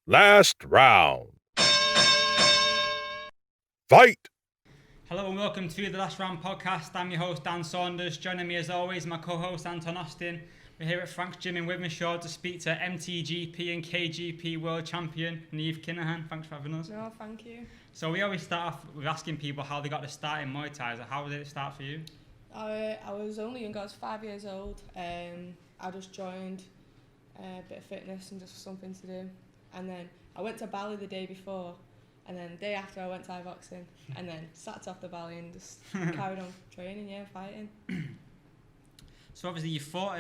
Last round. Fight! Hello and welcome to the Last Round Podcast. I'm your host Dan Saunders. Joining me as always, my co-host Anton Austin. We're here at Frank's Gym in Wivenshaw to speak to MTGP and KGP World Champion Niamh Kinehan. Thanks for having us. No, thank you. So we always start off with asking people how they got to start in Muay Thai. So how did it start for you? I was only young. I was 5 years old. I just joined a bit of fitness and just something to do. And then I went to Bali the day before. And then the day after I went Thai boxing. And then sat off the Bali and just carried on training, fighting. So obviously you fought,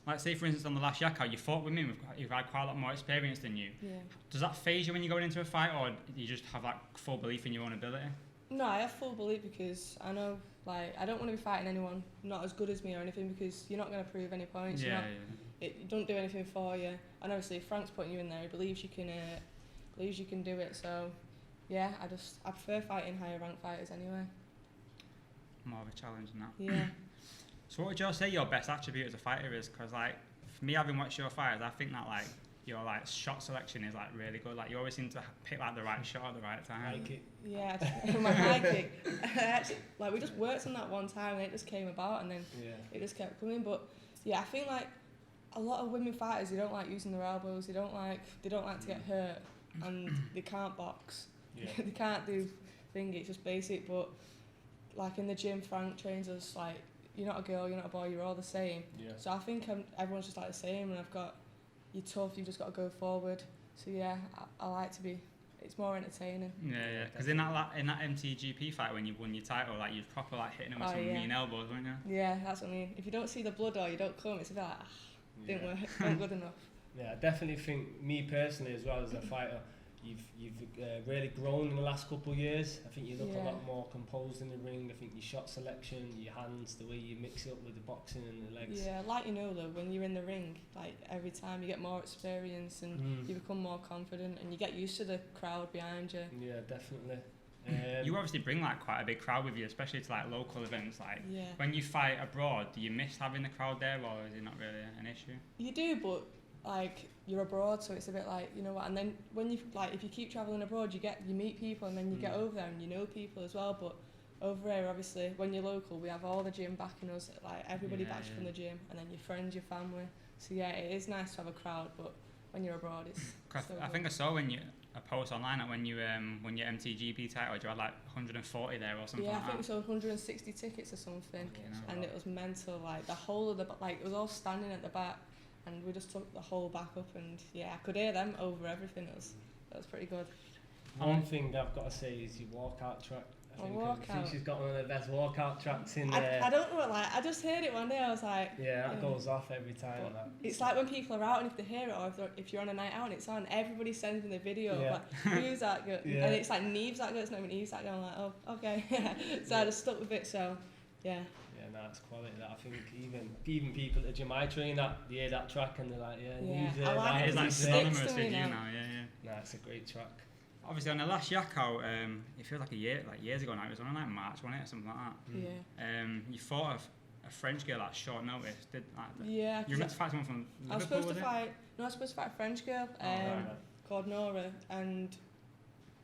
like say for instance on the last Yakout, you fought women who've had quite a lot more experience than you. Yeah. Does that phase you when you're going into a fight, or do you just have that full belief in your own ability? No, I have full belief because I know, like, I don't want to be fighting anyone not as good as me or anything because you're not going to prove any points. It don't do anything for you. And obviously if Frank's putting you in there, he believes you can do it. So yeah, I prefer fighting higher ranked fighters anyway. More of a challenge than that. Yeah. So what would you say your best attribute as a fighter is? Because like for me, having watched your fighters, I think that like your like shot selection is like really good. Like you always seem to pick like the right shot at the right time. High kick. Yeah, my high kick. Actually, like we just worked on that one time and it just came about and then it just kept coming. But yeah, I think like a lot of women fighters, they don't like using their elbows. They don't like to get hurt, and they can't box. Yeah. They can't do thingy. It's just basic. But like in the gym, Frank trains us like you're not a girl, you're not a boy, you're all the same. Yeah. So I think everyone's just like the same, and you're tough. You just got to go forward. So yeah, I like to be. It's more entertaining. Yeah. Because in that MTGP fight when you won your title, like you'd proper like hitting them with some mean elbows, weren't you? Yeah, that's what I mean. If you don't see the blood or you don't come, it's a bit like didn't work, not good enough. Yeah, I definitely think me personally as well as a fighter, you've really grown in the last couple of years. I think you look a lot more composed in the ring. I think your shot selection, your hands, the way you mix it up with the boxing and the legs. Yeah, like though, when you're in the ring, like every time you get more experience and you become more confident and you get used to the crowd behind you. Yeah, definitely. You obviously bring like quite a big crowd with you, especially to like local events. Like when you fight abroad, do you miss having the crowd there, or is it not really an issue? You do, but like you're abroad, so it's a bit like, you know what, and then when you like if you keep travelling abroad, you meet people and then you get over there and you know people as well. But over here, obviously, when you're local, we have all the gym backing us, like everybody backs you from the gym, and then your friends, your family. So yeah, it is nice to have a crowd, but when you're abroad, it's I think I saw a post online that when you won your MTGP title, you had like 140 there or something. Yeah, like I think we that. sold 160 tickets or something, and it was mental. Like the whole of it was all standing at the back, and we just took the whole back up, and I could hear them over everything. It was pretty good. One thing I've got to say is your walkout track. I think she's got one of the best walkout tracks in there. I don't know what, like, I just heard it one day, I was like... Yeah, that goes off every time. It's like when people are out and if they hear it, or if you're on a night out and it's on, everybody sends me the video of like, who's that good? And it's like, Niamh's that good, it's not even Eve's that good. I'm like, oh, okay. So I just stuck with it, so, yeah. Yeah, no, it's quality. That I think even people at the gym I train at, they hear that track and they're like, Niamh's I like it. It's like synonymous with you now, No, it's a great track. Obviously on the last Yakout, it feels like years ago now, it was only like March, wasn't it, or something like that? Yeah. You fought a French girl at short notice, did like that? Yeah. You were meant to fight someone from Liverpool, I was supposed to fight a French girl called Nora, and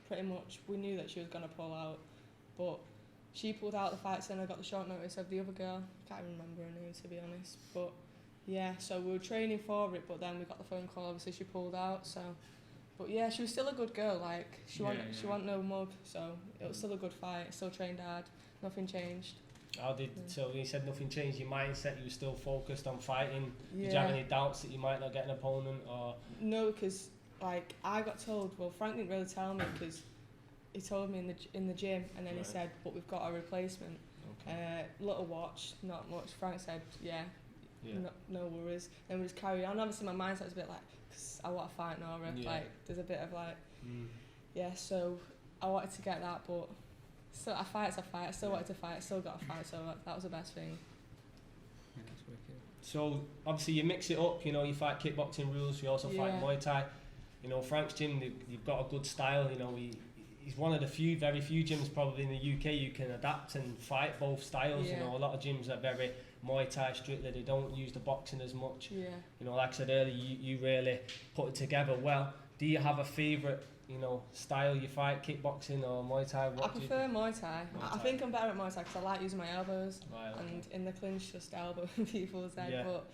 pretty much we knew that she was going to pull out, but she pulled out the fight, so then I got the short notice of the other girl. Can't even remember her name, to be honest, but yeah, so we were training for it, but then we got the phone call, obviously she pulled out, so... But yeah, she was still a good girl, like, she wasn't no mug, so it was still a good fight, still trained hard, nothing changed. So you said nothing changed, your mindset, you were still focused on fighting, did you have any doubts that you might not get an opponent, or...? No, because, like, I got told, well, Frank didn't really tell me, because he told me in the gym, and then he said, but we've got a replacement, little watch, not much. Frank said, no worries, then we just carried on. Obviously my mindset was a bit like, I want to fight Nora, like there's a bit of like, so I wanted to get that, but still a fight's a fight, I still wanted to fight, I still got a fight, so that was the best thing. Yeah, that's wicked. So obviously you mix it up, you fight kickboxing rules, you also fight Muay Thai. Frank's gym, you've got a good style, he's one of the very few gyms probably in the UK you can adapt and fight both styles. A lot of gyms are very Muay Thai strictly, they don't use the boxing as much. Like I said earlier, you really put it together well. Do you have a favourite, style you fight, kickboxing or Muay Thai? I prefer Muay Thai. I Thai. think I'm better at Muay Thai because I like using my elbows, Right, okay. and in the clinch just elbowing people's head. Yeah. But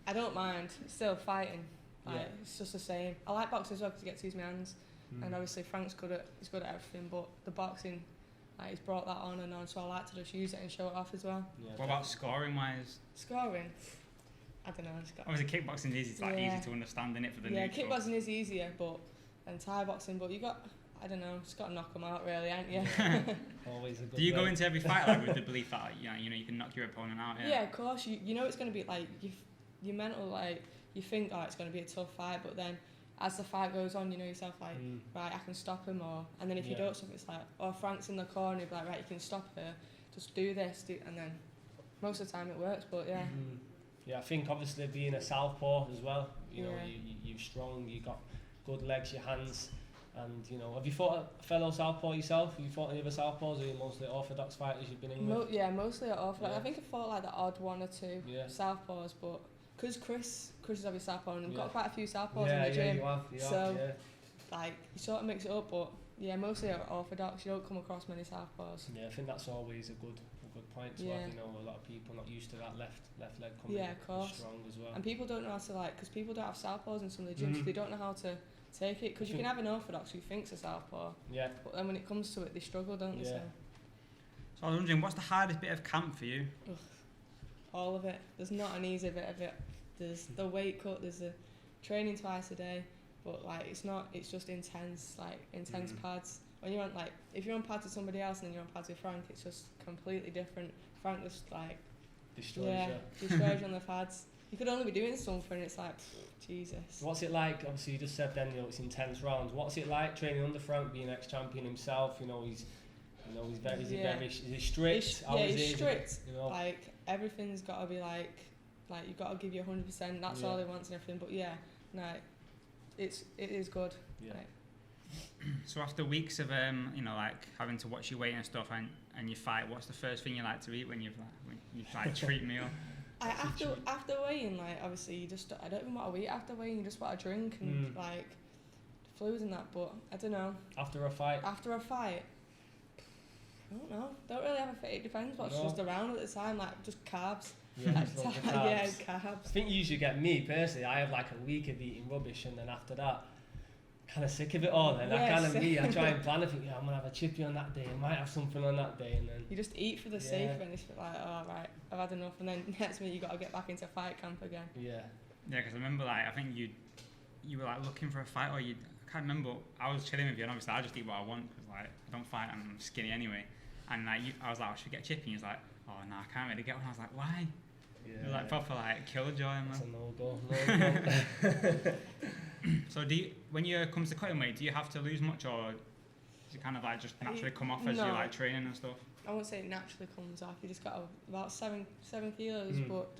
I don't mind still fighting. Like, Yeah. it's just the same. I like boxing as well because I get to use my hands, and obviously Frank's good at everything. But the boxing, he's brought that on and on, so I like to just use it and show it off as well. Yeah, What about scoring wise? Scoring, I don't know. Obviously, kickboxing is easy to understand in it for the neutral. Kickboxing is easier, than Thai boxing. But you got, I don't know, just got to knock them out really, ain't you? Always a good Do you go way. into every fight with the belief that you can knock your opponent out? Yeah, of course. You know it's going to be your mental you think it's going to be a tough fight, but then as the fight goes on, you know yourself right, I can stop him, and then if you don't stop, it's Frank's in the corner, you'll be like, right, you can stop her, just do this, and then most of the time it works. But yeah. Yeah, I think obviously being a southpaw as well, you're strong, you got good legs, your hands, and have you fought a fellow southpaw yourself? Have you fought any other southpaws, or are you mostly orthodox fighters you've been in with? Mostly at orthodox. Yeah. I think I fought the odd one or two southpaws, but because Chris is obviously southpaw, and we've got quite a few southpaws in the gym. You have, you sort of mix it up, but mostly at orthodox. You don't come across many southpaws. Yeah, I think that's always a good point to have. A lot of people not used to that left leg coming strong as well. And people don't know how to because people don't have southpaws in some of the gyms, so they don't know how to take it. Because you can have an orthodox who thinks a southpaw, but then when it comes to it, they struggle, don't they? So I was wondering, what's the hardest bit of camp for you? all of it. There's not an easy bit of it. There's the weight cut, there's the training twice a day, but it's just intense pads. When you're on if you're on pads with somebody else and then you're on pads with Frank, it's just completely different. Frank just destroys you on the pads. You could only be doing something, it's Jesus. What's it like? Obviously, you just said then, it's intense rounds. What's it like training under Frank, being ex-champion himself? He's very, is he strict? He's strict. Everything's got to be you've got to give you 100%. That's all he wants and everything. But it is good. Yeah. So after weeks of having to watch your weight and stuff and you fight, what's the first thing you like to eat when you treat meal? After weighing, obviously I don't even want to eat after weighing. You just want to drink and fluids and that. But I don't know. After a fight, I don't know. Don't really have a fit. It depends what's just around at the time. Just carbs. Yeah, carbs. Carbs. I think you usually get me personally. I have a week of eating rubbish, and then after that, kind of sick of it all. Then I try and plan. I think I'm gonna have a chippy on that day. I might have something on that day, and then you just eat for the sake of it. And it's right, I've had enough. And then next minute you got to get back into fight camp again. Yeah, because I remember I think you were looking for a fight, or I can't remember. I was chilling with you, and obviously I just eat what I want because I don't fight. I'm skinny anyway. And I was like, should we get a chippy? And he was like, oh no, I can't really get one. I was like, why? Yeah, you're proper killjoy, man. That's a no-go. So when it comes to cutting weight, do you have to lose much, or does it kind of just naturally come off as you training and stuff? I won't say it naturally comes off. You just got about 7 kilos, but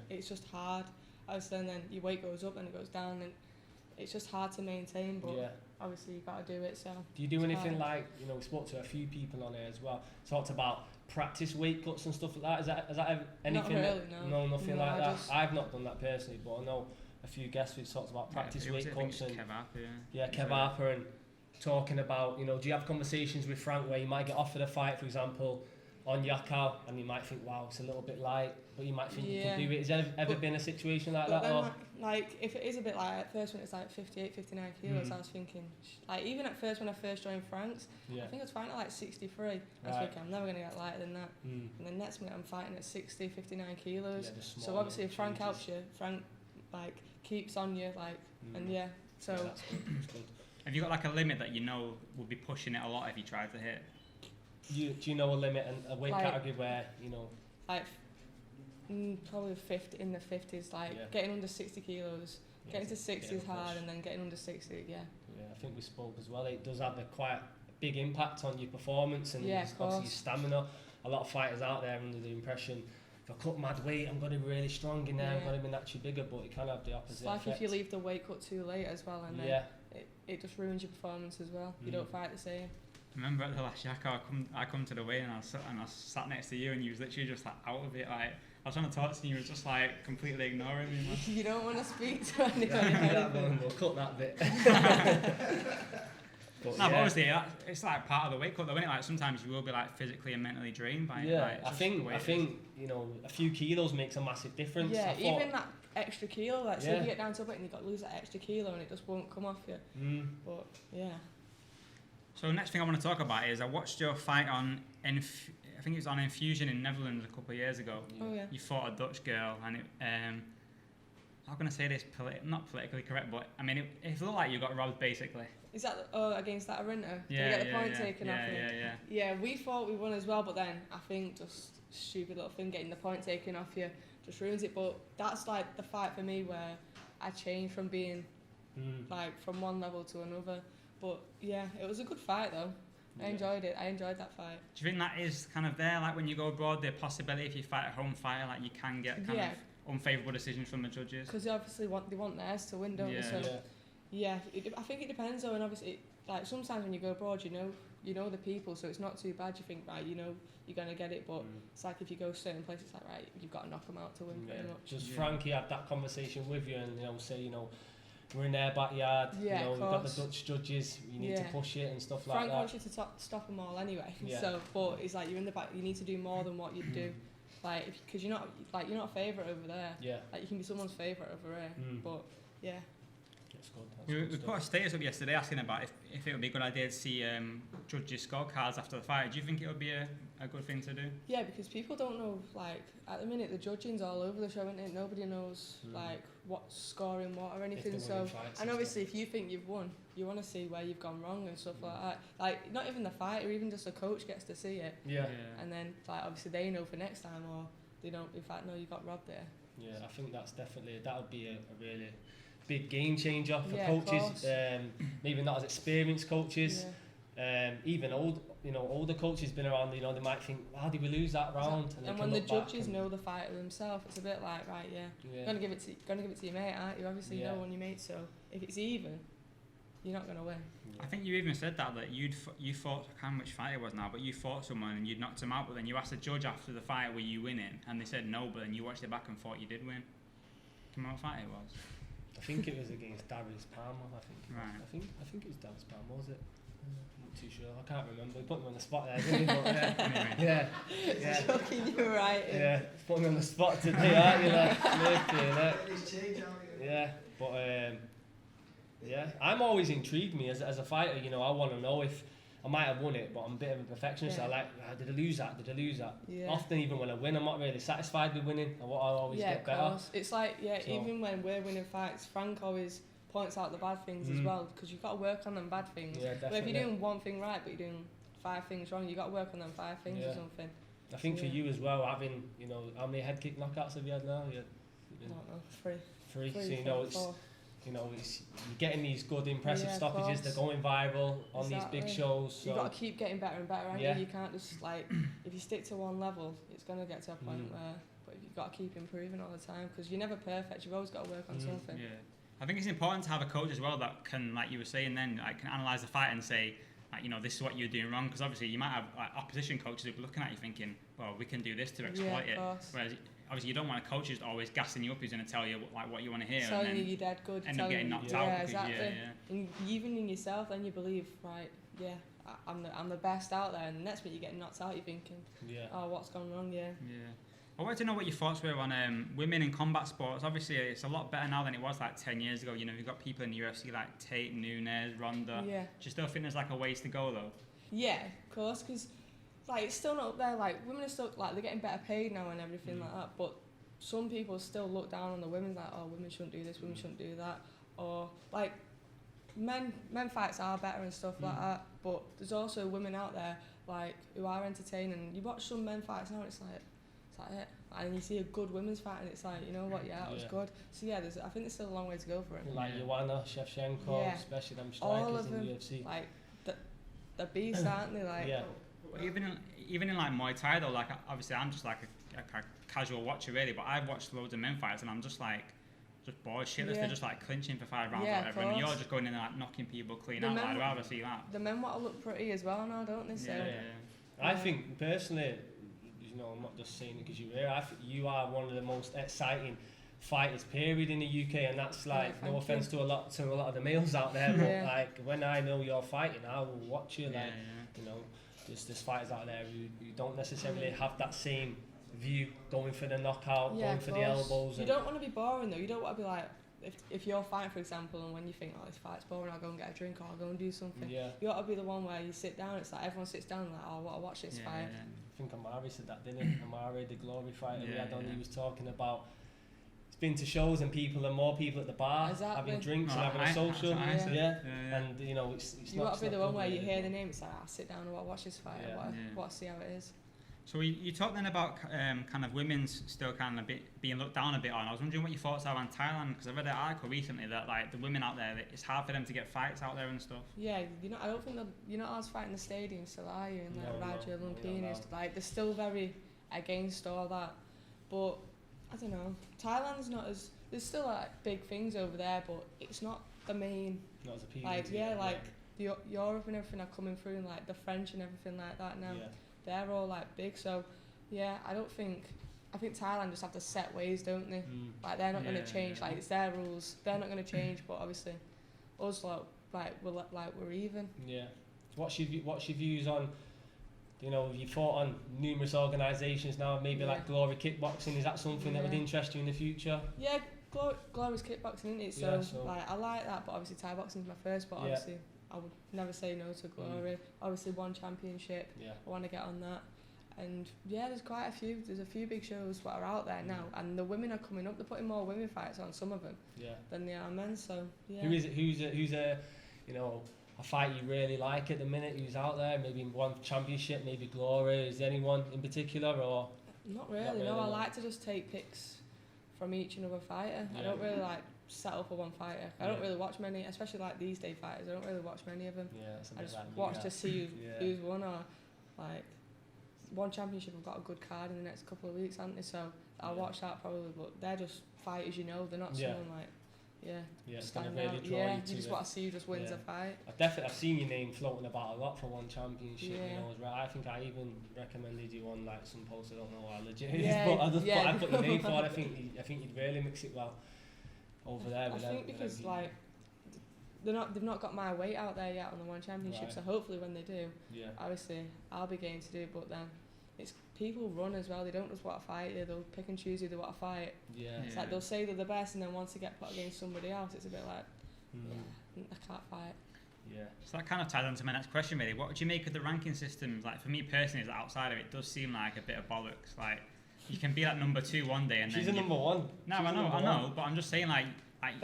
it's just hard. Obviously, and then your weight goes up and it goes down, and it's just hard to maintain. But obviously, you got to do it. So do you do anything we spoke to a few people on here as well. Talked about practice weight cuts and stuff like that. Is that anything? Not really, no. No, nothing like that. I've not done that personally, but I know a few guests who've talked about practice weight cuts and Kev Harper, and talking about do you have conversations with Frank where you might get offered a fight, for example, on Yakao, and you might think, wow, it's a little bit light, but you might think you can do it. Has there ever been a situation like that? Then, if it is a bit at first when it's 58, 59 kilos, I was thinking, even at first when I first joined Frank's, I think I was fighting at 63. I was thinking, I'm never going to get lighter than that. And then next minute I'm fighting at 60, 59 kilos. So obviously if Frank helps you, Frank keeps on you, and so. That's good. Have you got a limit that would be pushing it a lot if you tried to hit? Do you know a limit and a weight category where probably 50 in the 50s, getting under 60 kilos, getting to 60 is hard, and then getting under 60, Yeah, I think we spoke as well. It does have quite a big impact on your performance and obviously your stamina. A lot of fighters out there under the impression, if I cut mad weight, I'm going to be really strong in there, I'm going to be naturally bigger, but it can have the opposite effect. If you leave the weight cut too late as well, and then it just ruins your performance as well. You don't fight the same. remember at the last Yaka, I come to the weigh and I was sat next to you and you was literally just like out of it. Like I was trying to talk to you, you was just like completely ignoring me, man. You don't want to speak to anyone. We'll cut that bit. But obviously it's like part of the weight cut though, isn't it? Like sometimes you will be like physically and mentally drained by it. Like, I think you know, a few kilos makes a massive difference. Yeah, even that extra kilo, like say if you get down to a weight and you got to lose that extra kilo and it just won't come off you. But yeah. So next thing I want to talk about is I watched your fight on I think it was on Infusion in Netherlands a couple of years ago. Oh yeah. You fought a Dutch girl and it I'm going to say this not politically correct, but I mean it looked like you got robbed basically. Is that against that Arinta? Yeah, Did you get the point taken off you? Yeah. Yeah, we thought we won as well, but then I think just stupid little thing getting the point taken off you just ruins it. But that's like the fight for me where I changed from being like from one level to another. But yeah, it was a good fight though. I enjoyed it. I enjoyed that fight. Do you think that is kind of there, like when you go abroad, the possibility if you fight a home fighter, like you can get kind of unfavourable decisions from the judges? Because they obviously want theirs to win, don't they? So yeah, I think it depends though, and obviously like sometimes when you go abroad, you know the people, so it's not too bad. You think right, you're gonna get it, but it's like if you go certain places, it's like right, you've got to knock them out to win pretty much. Does Frankie have that conversation with you and say we're in their backyard, we've got the Dutch judges, you need to push it and stuff like Frank that? wants you to stop them all anyway. So, but it's like you're in the back, you need to do more than what you do, like because you're not a favourite over there. Yeah. Like you can be someone's favourite over here, but yeah. That's good. We put a status up yesterday asking about if it would be a good idea to see judges' scorecards after the fight. Do you think it would be a good thing to do? Yeah, because people don't know, like, at the minute the judging's all over the show, isn't it? Nobody knows, like, what's scoring what or anything. So, and obviously if you think you've won, you want to see where you've gone wrong and stuff like that. Like, not even the fighter, even just the coach gets to see it. Yeah. And then, like, obviously they know for next time, or they don't, in fact, know you got robbed there. Yeah, I think that would be a really big game changer for coaches, maybe not as experienced coaches, even older coaches been around, they might think, how did we lose that round? And when the judges know the fighter themselves, it's a bit like, right, you're gonna give it to your mate, aren't you? Obviously you know on your mate, so if it's even, you're not gonna win. I think you even said that you fought, I can't remember which fight it was now, but you fought someone and you'd knocked him out, but then you asked the judge after the fight, were you winning? And they said no, but then you watched it back and thought you did win. Do you remember what fight it was? I think it was against Darius Palmer. Right. I think it was Darius Palmer, was it? I'm not too sure. I can't remember. He put me on the spot there, didn't he? But, yeah. Shocking, you were right. Yeah, put me on the spot today, aren't you? Yeah, but I'm always intrigued. Me as a fighter, I want to know if I might have won it, but I'm a bit of a perfectionist. I like, did I lose that? Yeah. Often, even when I win, I'm not really satisfied with winning. I always get better. Of course. It's like, even when we're winning fights, Frank always points out the bad things as well, because you've got to work on them bad things. Yeah, definitely. But if you're doing one thing right, but you're doing 5 things wrong, you've got to work on them 5 things or something. I think for you as well, having, how many head kick knockouts have you had now? I don't know, 3. So, it's you're getting these good, impressive stoppages. They're going viral on these big shows. So you've got to keep getting better and better, haven't you? You can't just, if you stick to one level, it's going to get to a point where, but you've got to keep improving all the time, because you're never perfect. You've always got to work on something. Yeah. I think it's important to have a coach as well that can, like you were saying then, can analyse the fight and say, this is what you're doing wrong, because obviously you might have opposition coaches who are looking at you thinking, well, we can do this to exploit it. Whereas obviously you don't want a coach who's always gassing you up, who's going to tell you what you want to hear, telling and then you you're dead good, end up getting knocked out. Yeah, exactly. And even in yourself, then you believe, right? Yeah, I'm the best out there, and the next minute you're getting knocked out, you're thinking, oh, what's gone wrong? Yeah. I wanted to know what your thoughts were on women in combat sports. Obviously, it's a lot better now than it was 10 years ago. You've got people in the UFC like Tate, Nunes, Ronda. Yeah. Do you still think there's a ways to go though? Yeah, of course, because it's still not up there. Women are still they're getting better paid now and everything like that. But some people still look down on the women, women shouldn't do this, women shouldn't do that, or men fights are better and stuff like that. But there's also women out there who are entertaining. You watch some men fights now, and it's like it. And you see a good women's fight, and it's like, you know what, it was good. So yeah, I think there's still a long way to go for it. Joanna, Shevchenko, especially them strikers all of in them, the UFC. The beasts, aren't they? Well, even in Muay Thai though, obviously I'm just a casual watcher really, but I've watched loads of men fights, and I'm just just bored shitless. Yeah. They're just like clinching for 5 rounds Yeah, or whatever, and you're just going in there like knocking people clean out. I'd rather see that. The men want to look pretty as well now, don't they? So, Yeah. I think personally, you know, I'm not just saying it because you're here. I think you are one of the most exciting fighters, period, in the UK, and that's like no offense to a lot of the males out there, but like when I know you're fighting, I will watch you. Like you know, there's fighters out there who don't necessarily have that same view, going for the knockout, going for the elbows. You don't want to be boring though. You don't want to be like, if you're fighting, for example, and when you think, oh, this fight's boring, I'll go and get a drink or I'll go and do something. Yeah. You ought to be the one where you sit down. It's like everyone sits down and like, oh, I want to watch this fight. Yeah. I think Amari said that, didn't he? Amari, the glory fighter we had on, he was talking about. He's been to shows and more people at the bar, having drinks and having a social. And you know, it's you got to be the one where you hear the name. It's like, I'll sit down and watch this fight. What see how it is. So you talked then about kind of women's still kind of being looked down a bit on. I was wondering what your thoughts are on Thailand, because I read an article recently that like the women out there, it's hard for them to get fights out there and stuff. Yeah, I don't think you're not allowed to fight in the stadium still, are you? And like Raja, Lumpini, like they're still very against all that. But I don't know. Thailand's not as, there's still like big things over there, but it's not the main. Not as appealing. Like Europe and everything are coming through, and like the French and everything like that now. Yeah. They're all like big, so I think Thailand just have the set ways, don't they? Like they're not going to change. Like it's their rules, they're not going to change. But obviously, us we're even. Yeah. What's your views on? You know, you fought on numerous organisations now. Maybe like Glory Kickboxing. Is that something that would interest you in the future? Yeah, Glory's kickboxing, isn't it? So like I like that, but obviously Thai boxing's my first. But obviously, I would never say no to Glory. Obviously, one championship. I want to get on that. And there's quite a few. There's a few big shows that are out there now, and the women are coming up. They're putting more women fights on, some of them, than they are men. So Who is it? Who's a a fight you really like at the minute? Who's out there? Maybe one championship, maybe Glory. Is there anyone in particular, or? Not really. No, I like to just take picks from each and other fighter. I don't really like set up for one fighter. I don't really watch many, especially like these day fighters. I don't really watch many of them. I just watch to see who's won, or like one championship. I've got a good card in the next couple of weeks, haven't they? So I'll watch that probably. But they're just fighters, they're not someone like it's gonna really draw you to you just want to see who just wins a fight. I've seen your name floating about a lot for one championship. I think I even recommended you on like some post. I don't know how legit it is, but I put your name for it. I think you'd really mix it well over there. I think because like they've not got my weight out there yet on the one championship. So hopefully when they do, obviously I'll be game to do it. But then it's people run as well. They don't just want to fight you. They'll pick and choose who they want to fight. It's like they'll say they're the best, and then once they get put against somebody else, it's a bit like, I can't fight. So that kind of ties on to my next question, really. What do you make of the ranking systems? Like for me personally, as an outsider, it does seem like a bit of bollocks. Like you can be like number 2 one day, and she's then number 1. No, I know, but I'm just saying like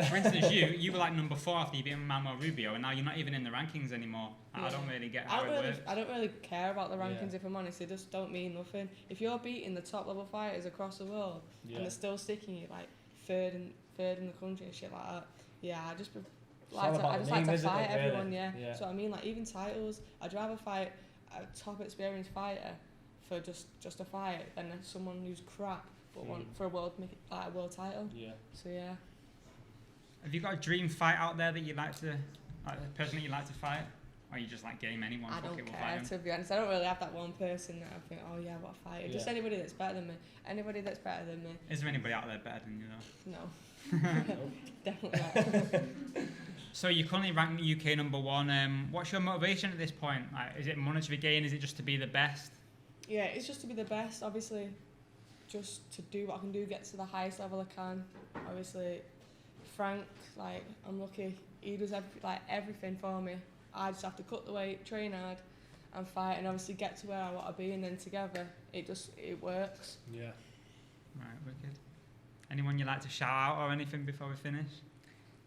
for instance, you were like number 4 after you beat Manuel Rubio, and now you're not even in the rankings anymore. I don't really get how it works. I don't really care about the rankings if I'm honest. They just don't mean nothing. If you're beating the top level fighters across the world and they're still sticking you like third in the country and shit like that, I just like to fight everyone. So I mean, like even titles, I'd rather fight a top experienced fighter for just a fight than someone who's crap but want for a world title. So have you got a dream fight out there that you'd like to, like a person that you'd like to fight? Or you just like game anyone? I don't care, to be honest. I don't really have that one person that I think, oh yeah, what a fighter. Just anybody that's better than me. Anybody that's better than me. Is there anybody out there better than you though? No. Definitely not. So you're currently ranked UK number 1. What's your motivation at this point? Like, is it monetary gain? Is it just to be the best? Yeah, it's just to be the best, obviously. Just to do what I can do, get to the highest level I can. Obviously, Frank, like, I'm lucky. He does everything for me. I just have to cut the weight, train hard, and fight, and obviously get to where I want to be, and then together, it works. Yeah. Right, wicked. Anyone you'd like to shout out or anything before we finish?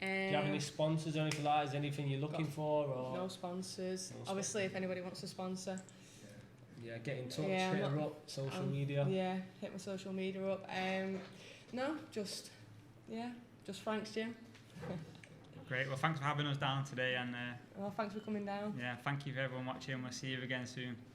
Do you have any sponsors or anything like that? Is there anything you're looking for? Or? No sponsors. Obviously, if anybody wants to sponsor. Yeah, get in touch, hit her up, social media. Yeah, hit my social media up. No, just Frank's Gym. Great, well thanks for having us down today, and thanks for coming down. Yeah, thank you for everyone watching. We'll see you again soon.